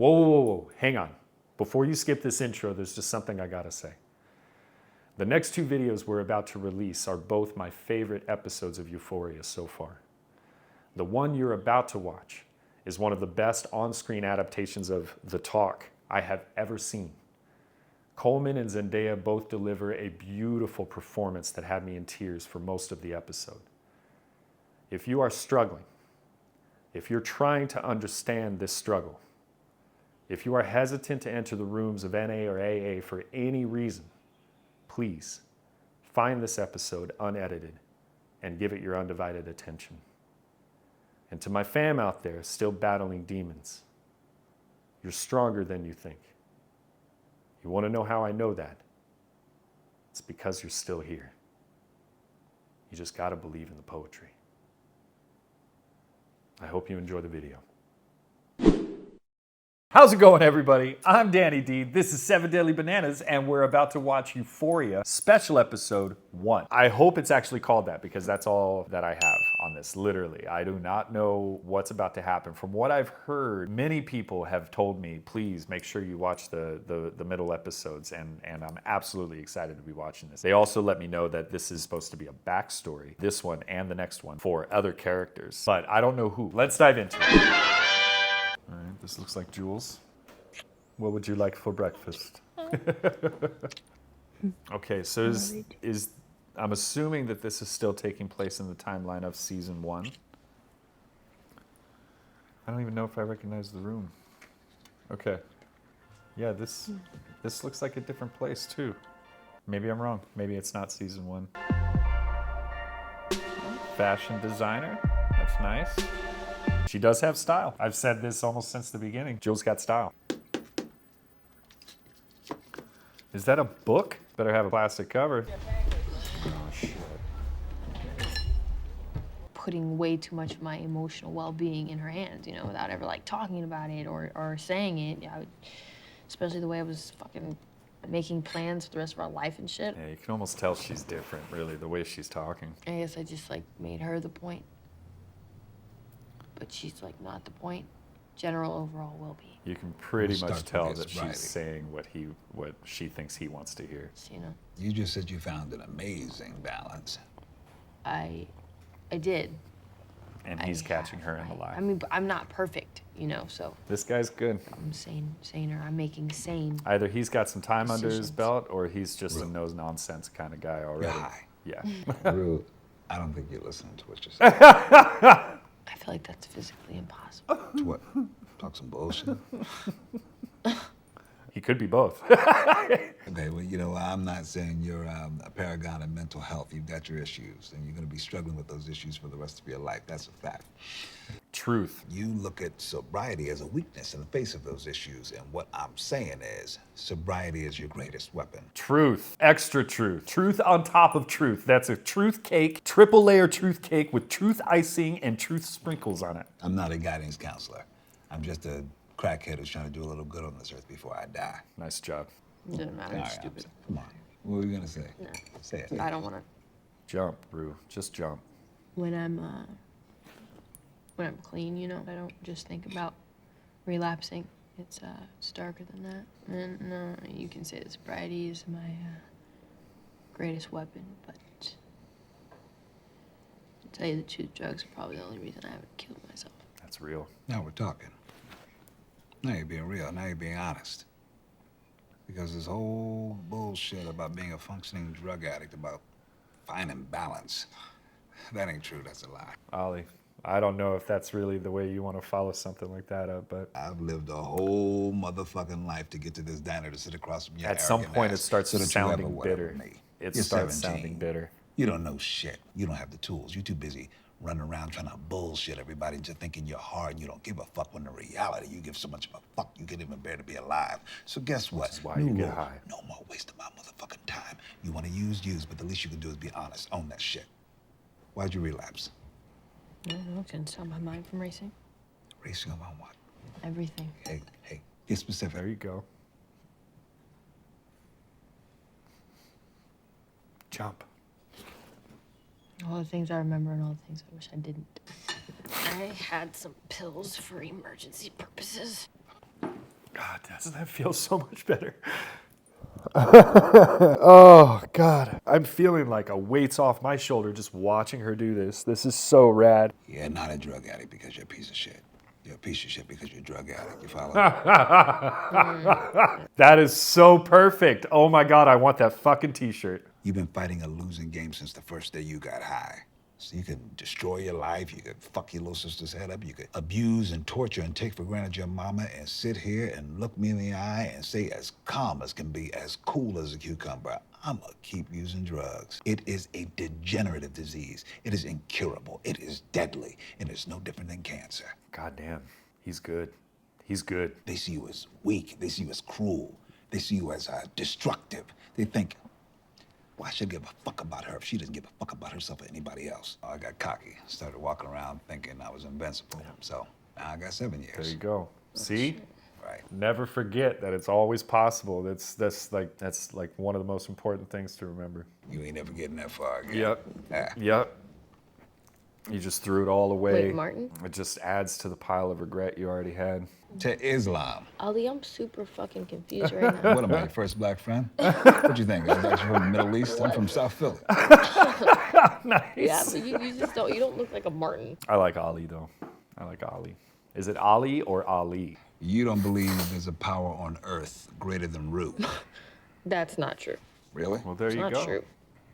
Whoa, whoa, whoa, whoa, hang on. Before you skip this intro, there's just something I gotta say. The next two videos we're about to release are both my favorite episodes of Euphoria so far. The one you're about to watch is one of the best on-screen adaptations of The Talk I have ever seen. Coleman and Zendaya both deliver a beautiful performance that had me in tears for most of the episode. If you are struggling, if you're trying to understand this struggle, if you are hesitant to enter the rooms of NA or AA for any reason, please find this episode unedited and give it your undivided attention. And to my fam out there still battling demons, you're stronger than you think. You want to know how I know that? It's because you're still here. You just got to believe in the poetry. I hope you enjoy the video. How's it going, everybody? I'm Danny D. This is 7 Daily Bananas, and we're about to watch Euphoria, special episode 1. I hope it's actually called that because that's all that I have on this, literally. I do not know what's about to happen. From what I've heard, many people have told me, please make sure you watch the middle episodes, and I'm absolutely excited to be watching this. They also let me know that this is supposed to be a backstory, this one and the next one, for other characters, but I don't know who. Let's dive into it. All right, this looks like Jules. What would you like for breakfast? Okay, so I'm assuming that this is still taking place in the timeline of season 1. I don't even know if I recognize the room. Okay. Yeah, this looks like a different place too. Maybe I'm wrong. Maybe it's not season 1. Fashion designer. That's nice. She does have style. I've said this almost since the beginning. Jules got style. Is that a book? Better have a plastic cover. Oh, shit. Putting way too much of my emotional well-being in her hands, you know, without ever like talking about it or saying it. Yeah, especially the way I was fucking making plans for the rest of our life and shit. Yeah, you can almost tell she's different, really, the way she's talking. I guess I just like made her the point. But she's like not the point. General overall well-being. You can pretty much tell that she's saying what she thinks he wants to hear. You know. You just said you found an amazing balance. I did. And he's catching her in the lie. I mean, but I'm not perfect, you know, so. This guy's good. I'm saner. I'm making sane. Either he's got some time decisions. under his belt, or he's just a no-nonsense kind of guy already. Yeah. Yeah. Rue, I don't think you're listening to what you're saying. I feel like that's physically impossible. To what? Talk some bullshit? He could be both. Okay, well, you know, I'm not saying you're a paragon of mental health. You've got your issues, and you're going to be struggling with those issues for the rest of your life. That's a fact. Truth. You look at sobriety as a weakness in the face of those issues, and what I'm saying is sobriety is your greatest weapon. Truth. Extra truth. Truth on top of truth. That's a truth cake, triple layer truth cake with truth icing and truth sprinkles on it. I'm not a guidance counselor. I'm just a crackhead who's trying to do a little good on this earth before I die. Nice job. It doesn't matter. All It's right, stupid. come on. What were you going to say? No. Say it. I don't want to. Jump, Rue. Just jump. When I'm clean, you know, I don't just think about relapsing. It's darker than that. And no, you can say that sobriety is my greatest weapon, but to tell you the truth, drugs are probably the only reason I haven't killed myself. That's real. Now we're talking. Now you're being real. Now you're being honest. Because this whole bullshit about being a functioning drug addict, about finding balance, that ain't true. That's a lie. Ollie, I don't know if that's really the way you want to follow something like that up, but I've lived a whole motherfucking life to get to this diner to sit across from you. at some point it starts sounding bitter. It You're starts 17. sounding bitter. You don't know shit. You don't have the tools. You're too busy running around trying to bullshit everybody into thinking you're hard and you don't give a fuck, when in reality you give so much of a fuck you can't even bear to be alive. So guess what? This is why you get high. No more wasting my motherfucking time. You want to use, but the least you can do is be honest. Own that shit. Why'd you relapse? I don't know, couldn't stop my mind from racing. Racing about what? Everything. Hey, get specific. There you go. Jump. All the things I remember and all the things I wish I didn't. I had some pills for emergency purposes. Doesn't that feel so much better? Oh, God. I'm feeling like a weight's off my shoulder just watching her do this. This is so rad. You're not a drug addict because you're a piece of shit. You're a piece of shit because you're a drug addict. You follow? That is so perfect. Oh, my God. I want that fucking t-shirt. You've been fighting a losing game since the first day you got high. So you could destroy your life, you could fuck your little sister's head up, you could abuse and torture and take for granted your mama and sit here and look me in the eye and say as calm as can be, as cool as a cucumber, I'ma keep using drugs. It is a degenerative disease. It is incurable. It is deadly. And it's no different than cancer. God damn. He's good. He's good. They see you as weak. They see you as cruel. They see you as destructive. They think, why should I give a fuck about her if she doesn't give a fuck about herself or anybody else? I got cocky, started walking around thinking I was invincible. So now I got 7 years. There you go. See? Right. Never forget that it's always possible. That's like one of the most important things to remember. You ain't ever getting that far again. Yep. Ah. Yep. You just threw it all away. Wait, Martin? It just adds to the pile of regret you already had. To Islam. Ali, I'm super fucking confused right now. What am I, your first black friend? What'd you think? I was actually from the Middle East. I'm from South Philly. Nice. Yeah, but you just don't, you don't look like a Martin. I like Ali, though. I like Ali. Is it Ali or Ali? You don't believe there's a power on earth greater than Rue. That's not true. Really? Well, there It's you not go. true.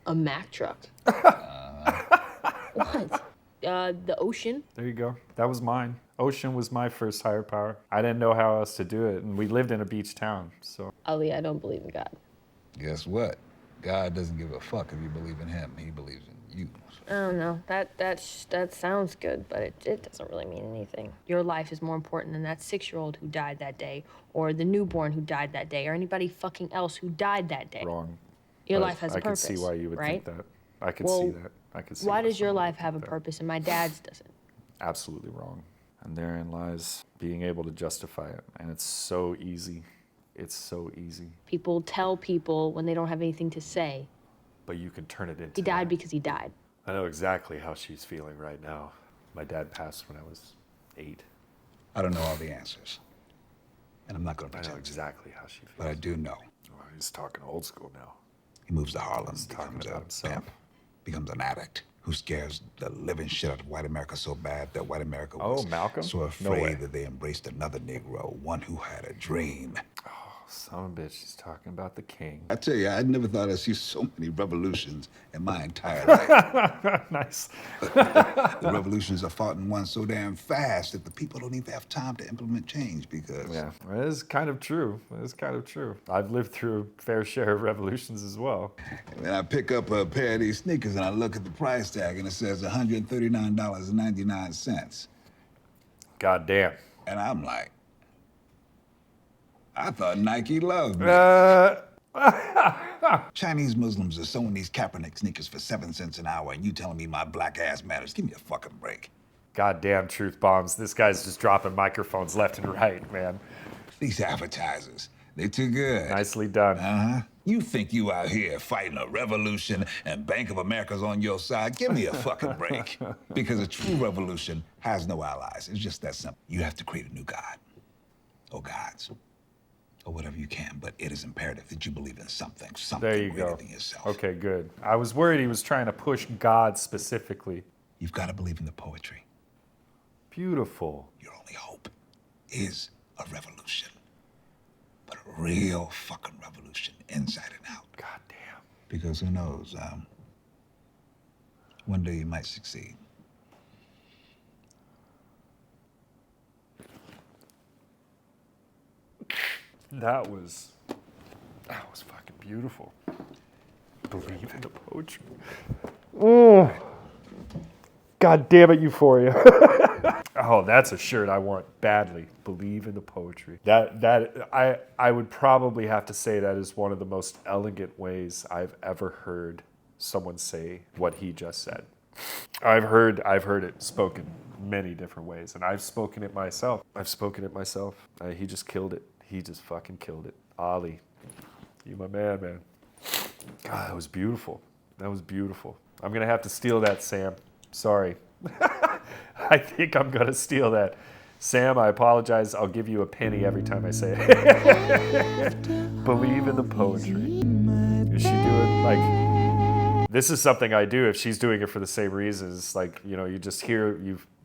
A Mack truck. What? The ocean. There you go. That was mine. Ocean was my first higher power. I didn't know how else to do it, and we lived in a beach town, so. Ali, I don't believe in God. Guess what? God doesn't give a fuck if you believe in him. He believes in you. I don't know. That sounds good, but it doesn't really mean anything. Your life is more important than that 6-year-old who died that day, or the newborn who died that day, or anybody fucking else who died that day. Wrong. Your But life has a I can purpose, see why you would right? think that. I can Well, see that. I can see Why does your someone life would have a think that. purpose and my dad's doesn't? Absolutely wrong. And therein lies being able to justify it. And it's so easy. It's so easy. People tell people when they don't have anything to say. But you can turn it into He died that. because he died. I know exactly how she's feeling right now. My dad passed when I was 8. I don't know all the answers. And I'm not going to I know pretend to. exactly how she feels. But I do know. Well, he's talking old school now. He moves to Harlem, He's talking becomes about a himself. pimp, becomes an addict who scares the living shit out of white America so bad that white America was Malcolm? so No way. afraid that they embraced another Negro, one who had a dream. Son of a bitch, he's talking about the king. I tell you, I never thought I'd see so many revolutions in my entire life. Nice. The revolutions are fought and won so damn fast that the people don't even have time to implement change because Yeah, it is kind of true. It is kind of true. I've lived through a fair share of revolutions as well. And then I pick up a pair of these sneakers and I look at the price tag and it says $139.99. God damn. And I'm like, I thought Nike loved me. Chinese Muslims are sewing these Kaepernick sneakers for 7 cents an hour, and you telling me my black ass matters? Give me a fucking break. Goddamn truth bombs. This guy's just dropping microphones left and right, man. These advertisers, they too good. Nicely done. Uh-huh. You think you out here fighting a revolution and Bank of America's on your side? Give me a fucking break. Because a true revolution has no allies. It's just that simple. You have to create a new God. Or gods. Or whatever you can, but it is imperative that you believe in something There you greater go. than yourself. Okay, good. I was worried he was trying to push God specifically. You've got to believe in the poetry. Beautiful. Your only hope is a revolution. But a real fucking revolution, inside and out. God damn. Because who knows, one day you might succeed. That was fucking beautiful. Believe in the poetry. Oh. God damn it, Euphoria. Oh, that's a shirt I want badly. Believe in the poetry. I would probably have to say that is one of the most elegant ways I've ever heard someone say what he just said. I've heard it spoken many different ways, and I've spoken it myself. He just killed it. He just fucking killed it. Ali, you my man, man. God, that was beautiful. That was beautiful. I'm gonna have to steal that, Sam. Sorry. I think I'm gonna steal that. Sam, I apologize. I'll give you a penny every time I say it. Believe in the poetry. Is she doing, like, this is something I do if she's doing it for the same reasons. Like, you know, you just hear,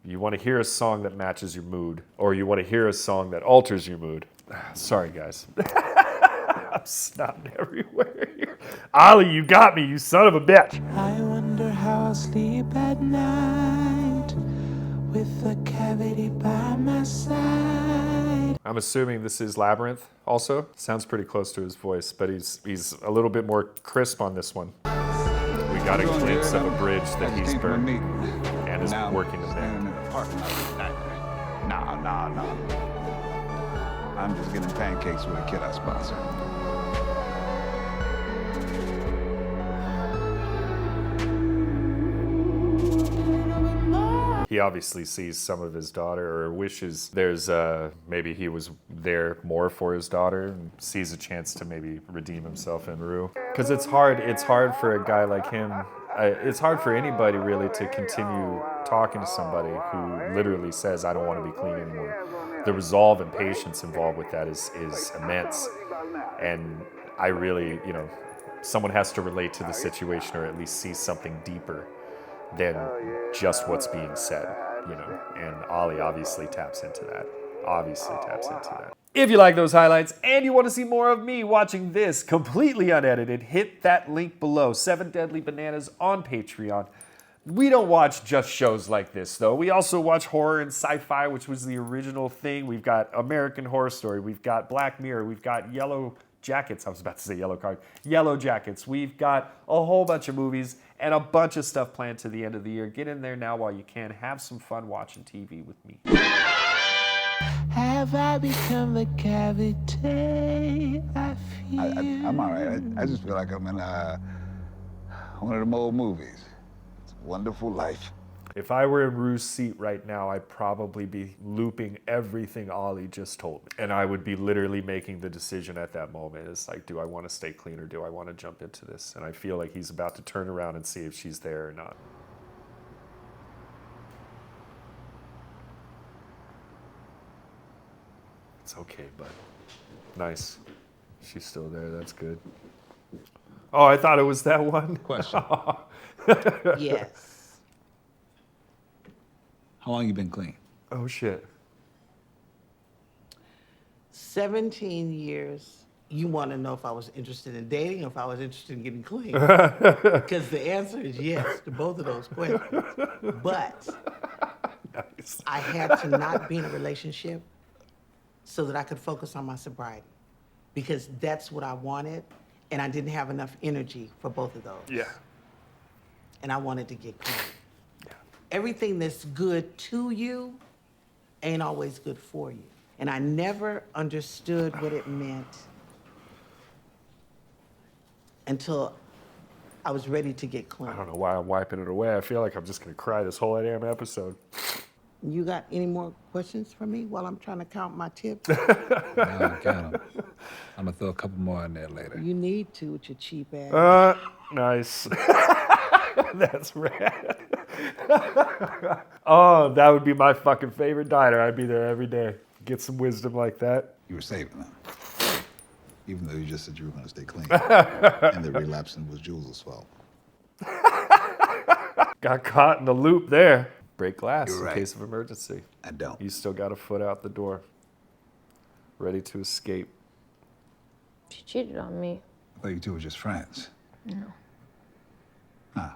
you want to hear a song that matches your mood, or you want to hear a song that alters your mood. Sorry, guys. I'm snotting everywhere here. Ollie, you got me, you son of a bitch. I wonder how I'll sleep at night with a cavity by my side. I'm assuming this is Labyrinth also. Sounds pretty close to his voice, but he's a little bit more crisp on this one. We got a glimpse of a bridge that he's burned and is working to mend. Nah. I'm just getting pancakes with a kid I sponsor. He obviously sees some of his daughter, or wishes there's maybe he was there more for his daughter and sees a chance to maybe redeem himself in Rue. Because it's hard for a guy like him. It's hard for anybody really to continue talking to somebody who literally says, I don't want to be clean anymore. The resolve and patience involved with that is immense. And I really, you know, someone has to relate to the situation or at least see something deeper than just what's being said, you know, and Ollie obviously taps into that. If you like those highlights and you want to see more of me watching this completely unedited, hit that link below, 7 Deadly Bananas on Patreon. We don't watch just shows like this, though. We also watch horror and sci-fi, which was the original thing. We've got American Horror Story, we've got Black Mirror, we've got Yellow Jackets. I was about to say Yellow Card. Yellow Jackets. We've got a whole bunch of movies and a bunch of stuff planned to the end of the year. Get in there now while you can. Have some fun watching TV with me. Have I become the cavity I feel? I'm all right. I just feel like I'm in one of them old movies. It's a Wonderful Life. If I were in Rue's seat right now, I'd probably be looping everything Ollie just told me. And I would be literally making the decision at that moment. It's like, do I want to stay clean or do I want to jump into this? And I feel like he's about to turn around and see if she's there or not. It's okay, bud. Nice. She's still there. That's good. Oh, I thought it was that one. Question. Yes. How long you been clean? Oh, shit. 17 years. You want to know if I was interested in dating or if I was interested in getting clean? Because the answer is yes to both of those questions. But Nice. I had to not be in a relationship so that I could focus on my sobriety. Because that's what I wanted, and I didn't have enough energy for both of those. Yeah. And I wanted to get clean. Everything that's good to you ain't always good for you. And I never understood what it meant until I was ready to get clean. I don't know why I'm wiping it away. I feel like I'm just going to cry this whole damn episode. You got any more questions for me while I'm trying to count my tips? No, count 'em. I'm gonna throw a couple more in there later. You need to with your cheap ass. Nice. That's rad. Oh, that would be my fucking favorite diner. I'd be there every day. Get some wisdom like that. You were saving them. Even though you just said you were gonna stay clean. And the relapsing was Jules' fault. Got caught in the loop there. Break glass You're in right. case of emergency. I don't. You still got a foot out the door. Ready to escape. She cheated on me. I thought you two were just friends. No. Huh.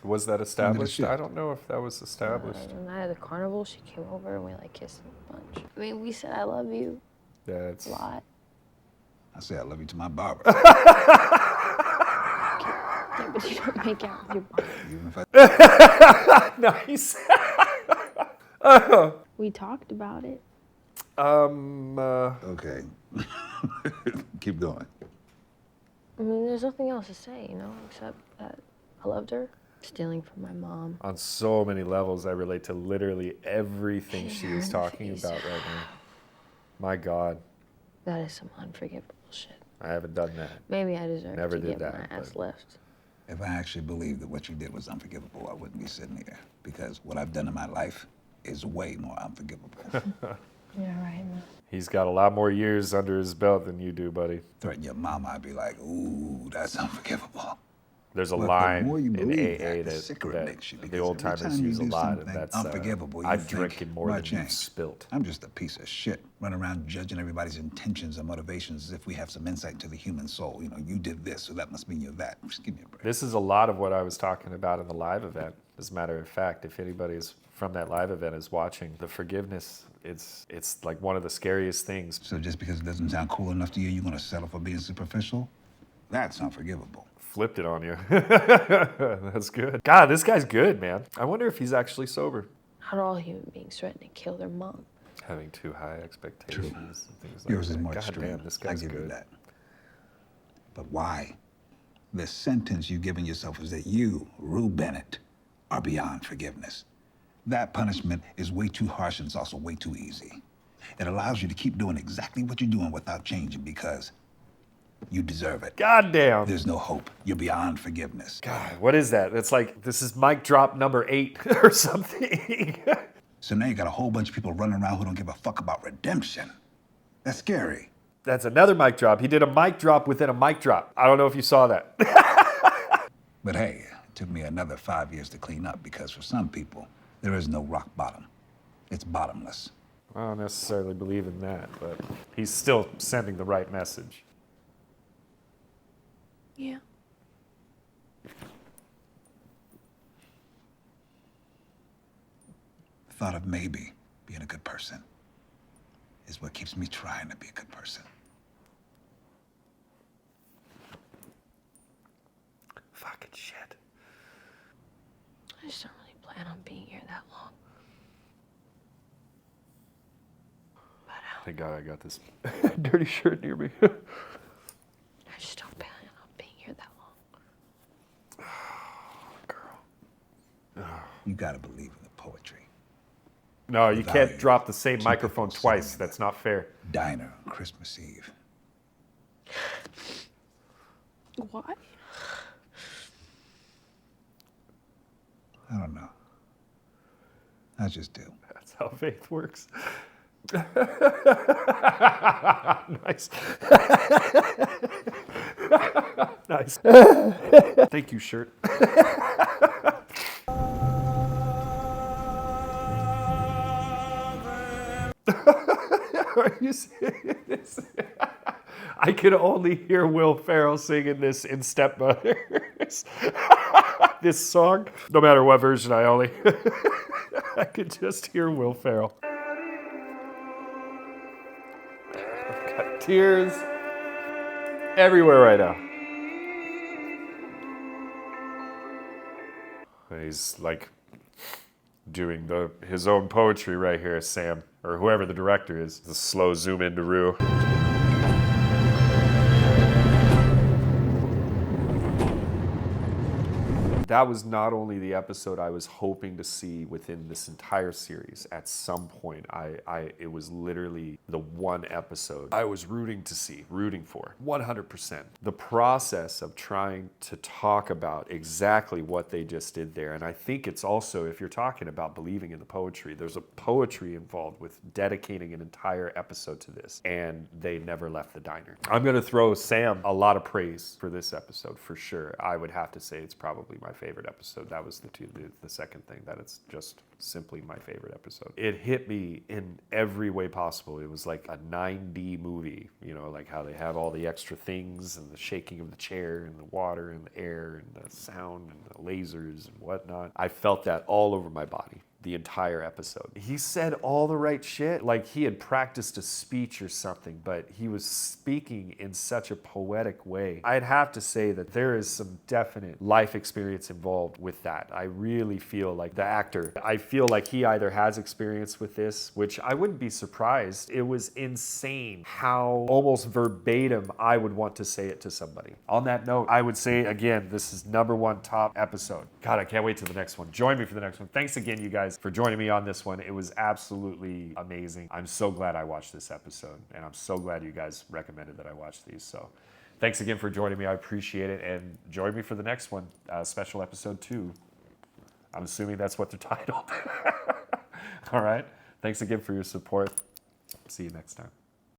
Was that established? shift. I don't know if that was established. The night of the carnival, she came over and we like kissed a bunch. I mean, we said I love you That's a lot. I say I love you to my barber. Yeah, but you don't make out with your body. Even if I nice. We talked about it. Okay. Keep going. I mean, there's nothing else to say, you know, except that I loved her. Stealing from my mom. On so many levels, I relate to literally everything she is in the talking face. about right now. My God, That is some unforgivable shit. I haven't done that. Maybe I deserve Never to did get that, my ass but- left. If I actually believed that what you did was unforgivable, I wouldn't be sitting here. Because what I've done in my life is way more unforgivable. Yeah, right. Man. He's got a lot more years under his belt than you do, buddy. Threaten your mama, I'd be like, ooh, that's unforgivable. There's a But line the more you in believe AA the sicker it that makes you. the Because old every timers time you use a do lot, and something that's unforgivable, you I'm think, drinking more "Why than you've change? spilt. I'm just a piece of shit, running around judging everybody's intentions and motivations as if we have some insight into the human soul. You know, you did this, so that must mean you're that. Just give me a break. This is a lot of what I was talking about in the live event. As a matter of fact, if anybody's from that live event is watching, the forgiveness, it's like one of the scariest things. So just because it doesn't sound cool enough to you, you're gonna settle for being superficial? That's unforgivable. Flipped it on you. That's good. God, this guy's good, man. I wonder if he's actually sober. How do all human beings threaten to kill their mom? Having too high expectations and things like Yours that. is more God extreme. damn, this I guy's give you good. that. But why? The sentence you've given yourself is that you, Rue Bennett, are beyond forgiveness. That punishment is way too harsh and it's also way too easy. It allows you to keep doing exactly what you're doing without changing because you deserve it. God damn. There's no hope. You're beyond forgiveness. God, what is that? It's like, this is mic drop number 8 or something. So now you got a whole bunch of people running around who don't give a fuck about redemption. That's scary. That's another mic drop. He did a mic drop within a mic drop. I don't know if you saw that. But hey, it took me another 5 years to clean up because for some people, there is no rock bottom. It's bottomless. I don't necessarily believe in that, but he's still sending the right message. Yeah. The thought of maybe being a good person is what keeps me trying to be a good person. Fucking shit. I just don't really plan on being here that long. But Thank God I got this dirty shirt near me. I just don't plan on being here that long. Girl. You gotta believe in the poetry. No, you Value. can't drop the same Two microphone people twice. sitting in That's not fair. Diner on Christmas Eve. Why? I don't know. I just do. That's how faith works. Nice. Nice. Thank you, shirt. Are you serious? I can only hear Will Ferrell singing this in Step Brothers. This song, no matter what version I only, I could just hear Will Ferrell. I've got tears everywhere right now. He's like doing his own poetry right here, Sam, or whoever the director is. The slow zoom into Rue. That was not only the episode I was hoping to see within this entire series. At some point, it was literally the one episode I was rooting for, 100%. The process of trying to talk about exactly what they just did there, and I think it's also, if you're talking about believing in the poetry, there's a poetry involved with dedicating an entire episode to this, and they never left the diner. I'm gonna throw Sam a lot of praise for this episode, for sure. I would have to say it's probably my favorite episode. That was the second thing, that it's just simply my favorite episode. It hit me in every way possible. It was like a 9D movie, you know, like how they have all the extra things and the shaking of the chair and the water and the air and the sound and the lasers and whatnot. I felt that all over my body the entire episode. He said all the right shit, like he had practiced a speech or something, but he was speaking in such a poetic way. I'd have to say that there is some definite life experience involved with that. I really feel like the actor, I feel like he either has experience with this, which I wouldn't be surprised. It was insane how almost verbatim I would want to say it to somebody. On that note, I would say again, this is #1 top episode. God, I can't wait till the next one. Join me for the next one. Thanks again, you guys, for joining me on this one. It was absolutely amazing. I'm so glad I watched this episode, and I'm so glad you guys recommended that I watch these. So thanks again for joining me. I appreciate it, and join me for the next one, special episode 2. I'm assuming that's what they're titled. All right. Thanks again for your support. See you next time.